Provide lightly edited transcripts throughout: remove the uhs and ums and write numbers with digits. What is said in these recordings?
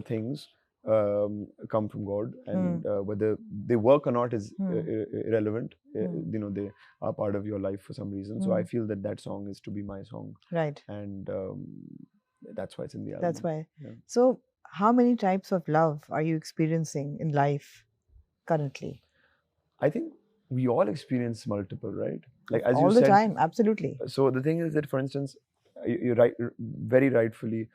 things come from God, and whether they work or not is irrelevant. You know, they are part of your life for some reason. So I feel that that song is to be my song, Right. and that's why it's in the album. That's why. Yeah. So, how many types of love are you experiencing in life currently? I think we all experience multiple, right? Like as All you the said. time, absolutely. So the thing is that, for instance, you're right, very rightfully.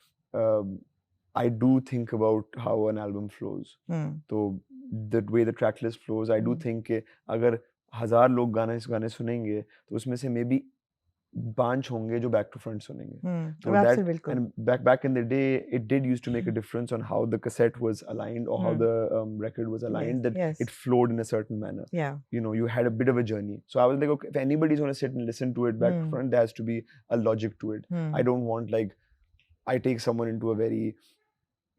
I do think about how an album flows. So the way the track list flows, I do think कि अगर 1000 लोग गाने सुनेंगे तो उसमें से maybe 5 होंगे जो back to front सुनेंगे. So that, and back in the day, it did used to make a difference on how the cassette was aligned or how the record was aligned, that it flowed in a certain manner. Yeah. You know, you had a bit of a journey. So I was like, okay, if anybody's going to sit and listen to it back to front, there has to be a logic to it. I don't want, like, I take someone into a very,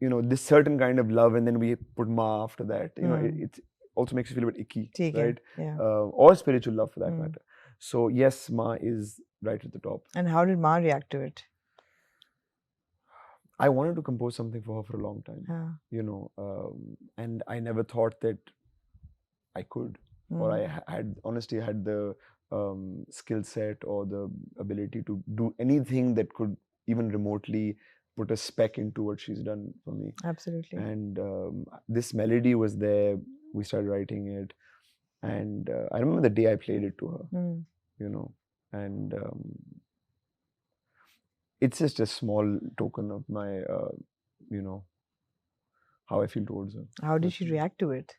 you know, this certain kind of love and then we put Ma after that. You know, it also makes you feel a bit icky, right? Yeah. Or spiritual love for that matter. So yes, Ma is right at the top. And how did Ma react to it? I wanted to compose something for her for a long time, you know, and I never thought that I could, or I had honestly had the skill set or the ability to do anything that could even remotely put a speck into what she's done for me. Absolutely. And this melody was there. We started writing it, and I remember the day I played it to her, you know, and it's just a small token of my, you know, how I feel towards her. How did she react to it?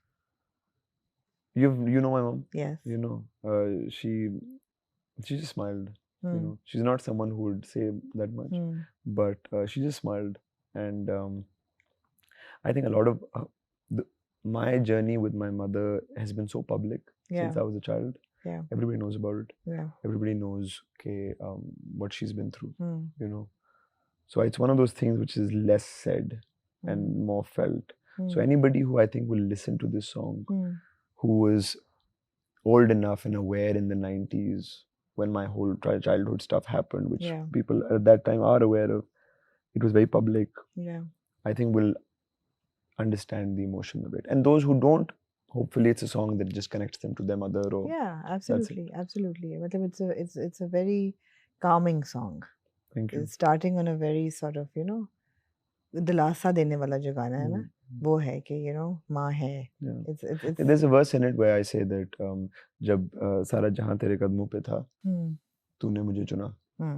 You know my mom? Yes. You know, she just smiled. You know, she's not someone who would say that much, but she just smiled. And I think a lot of my journey with my mother has been so public since I was a child. Yeah. Everybody knows about it. Yeah. Everybody knows, okay, what she's been through, you know. So it's one of those things which is less said and more felt. So anybody who I think will listen to this song, who was old enough and aware in the 90s when my whole childhood stuff happened, which people at that time are aware of, it was very public. Yeah. I think will understand the emotion of it. And those who don't, hopefully it's a song that just connects them to their mother. Or yeah, absolutely, absolutely. It's a very calming song. Thank you. It's starting on a very sort of, you know, दिलासा देने वाला जो गाना है ना, वो है कि, you know, माँ है. It's There's a verse in it where I say that जब सारा जहां तेरे कदमों पे था, तूने मुझे चुना.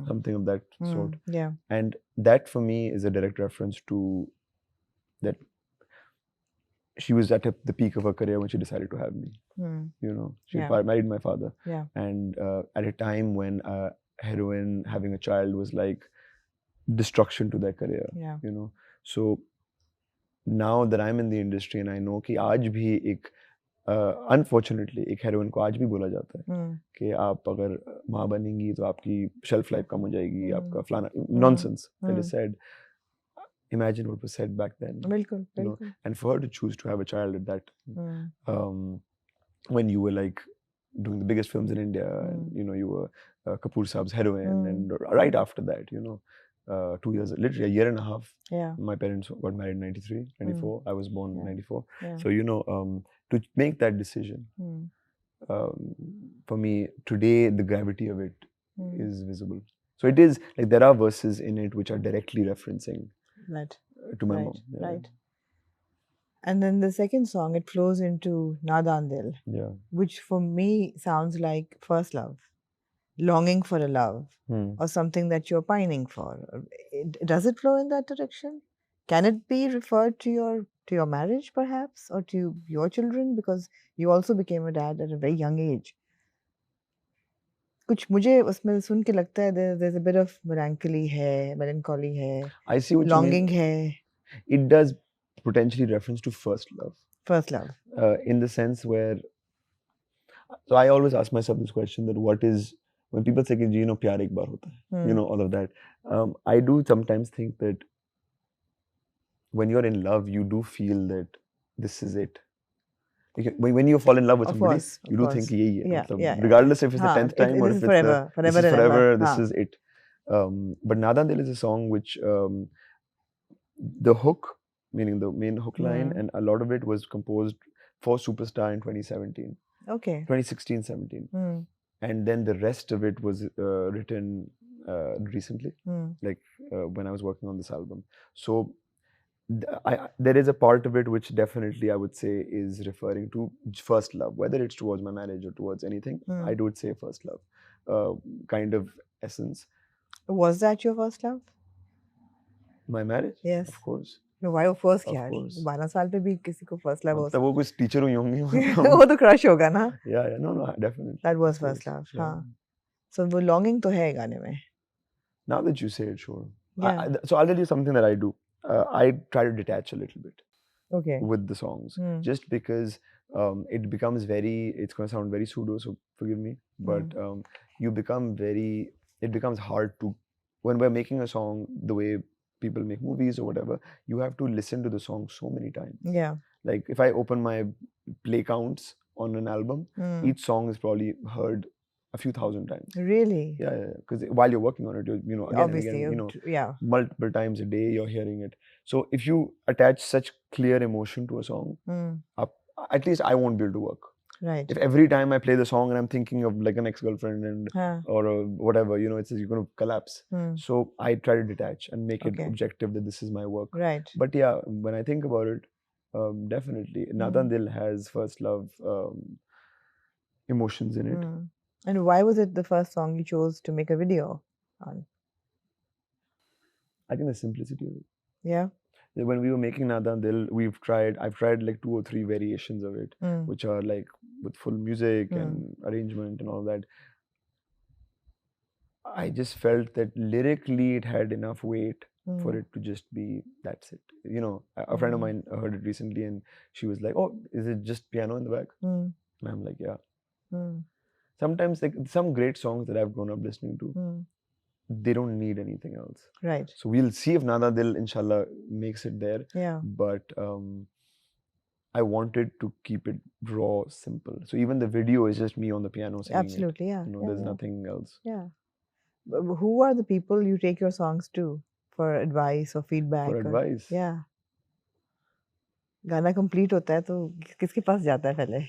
Something of that sort. Yeah. And that for me is a direct reference to that she was at the peak of her career when she decided to have me. You know, she married my father. Yeah. And at a time when heroine, having a child was like destruction to their career. Yeah. You know, so now that I'm in the industry and I know कि आज भी एक unfortunately एक heroine को आज भी बोला जाता है कि आप अगर माँ बनेंगी तो आपकी shelf life कम हो जाएगी, आपका फलाना nonsense that is said. Imagine what was said back then. बिल्कुल, you know, and for her to choose to have a child at that when you were like doing the biggest films in India, and you know you were Kapoor Saab's heroine, and right after that, you know, 2 years, literally a year and a half. Yeah. My parents got married in 93, 94. I was born in 94. Yeah. So, you know, to make that decision, for me, today, the gravity of it is visible. So it is, like, there are verses in it which are directly referencing to my mom. Yeah. Right. And then the second song, it flows into Nadan Dil, which for me sounds like first love. Longing for a love or something that you're pining for. Does it flow in that direction? Can it be referred to your marriage perhaps, or to your children, because you also became a dad at a very young age? कुछ मुझे उसमें सुन के लगता है there's a bit of melancholy है, I see what longing you mean. है. It does potentially reference to first love. First love. In the sense where, so I always ask myself this question, that what is, when people say, you know, प्यार एक बार होता है, you know, all of that. I do sometimes think that when you're in love, you do feel that this is it. When you fall in love with somebody, you do think यही है. Regardless if it's the 10th time or if it's forever, this is it. But Nadan Dil is a song which the hook, meaning the main hook line, and a lot of it was composed for Superstar in 2017. Okay. 2016, 17. And then the rest of it was written recently, like when I was working on this album. So there is a part of it which definitely I would say is referring to first love, whether it's towards my marriage or towards anything. I would say first love, kind of essence. Was that your first love? My marriage? Yes. Of course. No, why first Of course. 12 साल पे भी किसी को first love हो सकता है वो कुछ टीचर हुई होंगी वो तो crush होगा ना yeah no definitely that was first love हाँ so वो longing तो है गाने में now that you say it sure yeah. So I'll tell you something that I do. I try to detach a little bit with the songs just because it becomes it's going to sound very pseudo, so forgive me, but it becomes hard to, when we're making a song the way people make movies or whatever, you have to listen to the song so many times. Yeah. Like if I open my play counts on an album, each song is probably heard a few thousand times. Really? Yeah. Because while you're working on it, again obviously, and again, yeah, multiple times a day you're hearing it. So if you attach such clear emotion to a song, at least I won't be able to work. Right. If every time I play the song and I'm thinking of like an ex-girlfriend and or whatever, you're going to collapse. So I try to detach and make it objective that this is my work. Right. But yeah, when I think about it, definitely Nadan Dil has first love emotions in it. And why was it the first song you chose to make a video on? I think the simplicity of it. Yeah. When we were making Nadan Dil, I've tried like 2 or 3 variations of it, which are like with full music and arrangement and all that. I just felt that lyrically it had enough weight for it to just be, that's it. You know, a friend of mine heard it recently and she was like, oh, is it just piano in the back? And I'm like, yeah. Sometimes like some great songs that I've grown up listening to, they don't need anything else. Right. So we'll see if Nada Dil inshallah makes it there. Yeah. But I wanted to keep it raw, simple. So even the video is just me on the piano singing. Absolutely, yeah. There's nothing else. Yeah. But who are the people you take your songs to for advice or feedback? For advice? Yeah. गाना complete होता है तो किसके पास जाता है पहले?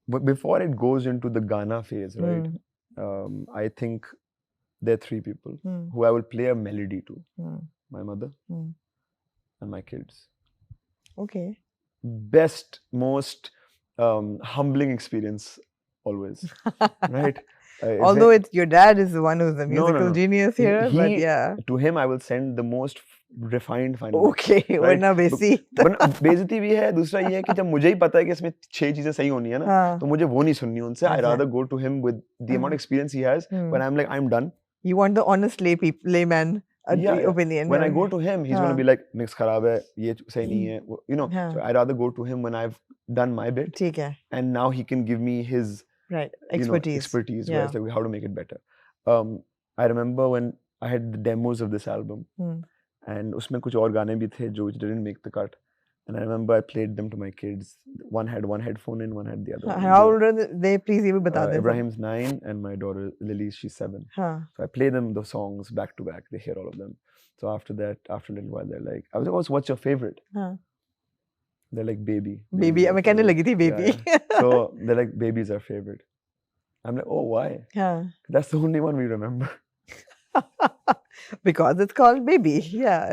But before it goes into the Ghana phase, right? I think there are 3 people who I will play a melody to. My mother and my kids. Okay. Best, most humbling experience always, right? Although your dad is the one who's the musical genius here, but yeah. To him, I will send the most refined final. Okay, वरना बेसी. बेइज्जती भी है, दूसरा ये है कि जब मुझे ही पता है कि इसमें 6 चीजें सही होनी है ना, तो मुझे वो नहीं सुननी उनसे. I rather go to him with the amount of experience he has. When I'm like, I'm done. You want the honest layman opinion. When I go to him, he's going to be like, mix खराब है, ये सही नहीं है. You know, so I rather go to him when I've done my bit. ठीक है. And now he can give me his expertise, where it's like how to make it better. I remember when I had the demos of this album, and उसमें कुछ और गाने भी थे जो which didn't make the cut. And I remember I played them to my kids. One had one headphone in, one had the other. How old are they? Please, ये भी बता दें. Ibrahim's 9 and my daughter Lily, she's 7. So I play them the songs back to back. They hear all of them. So after that, after a little while, they're like, I was like, what's your favorite? They're like, baby. Baby, मैं कहने लगी थी baby. So they're like, baby's our favorite. I'm like, oh, why? That's the only one we remember. Because it's called baby. Yeah.